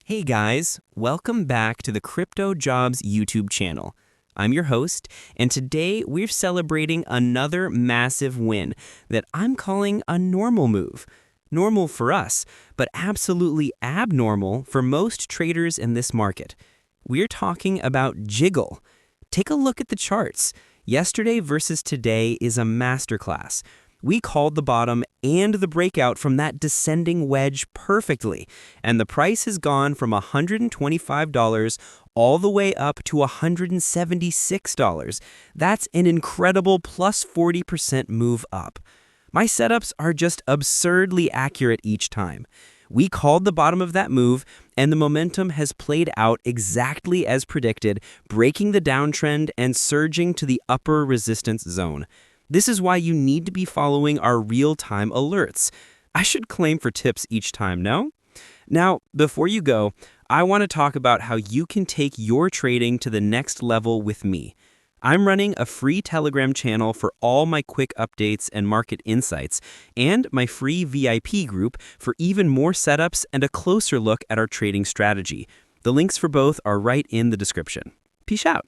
Hey guys, welcome back to the CryptoJobs YouTube channel. I'm your host, and today we're celebrating another massive win that I'm calling a normal move. Normal for us, but absolutely abnormal for most traders in this market. We're talking about Giggle. Take a look at the charts. Yesterday versus today is a masterclass. We called the bottom and the breakout from that descending wedge perfectly, and the price has gone from $125 all the way up to $176. That's an incredible plus 40% move up. My setups are just absurdly accurate each time. We called the bottom of that move, and the momentum has played out exactly as predicted, breaking the downtrend and surging to the upper resistance zone. This is why you need to be following our real-time alerts. I should claim for tips each time, no? Now, before you go, I want to talk about how you can take your trading to the next level with me. I'm running a free Telegram channel for all my quick updates and market insights, and my free VIP group for even more setups and a closer look at our trading strategy. The links for both are right in the description. Peace out.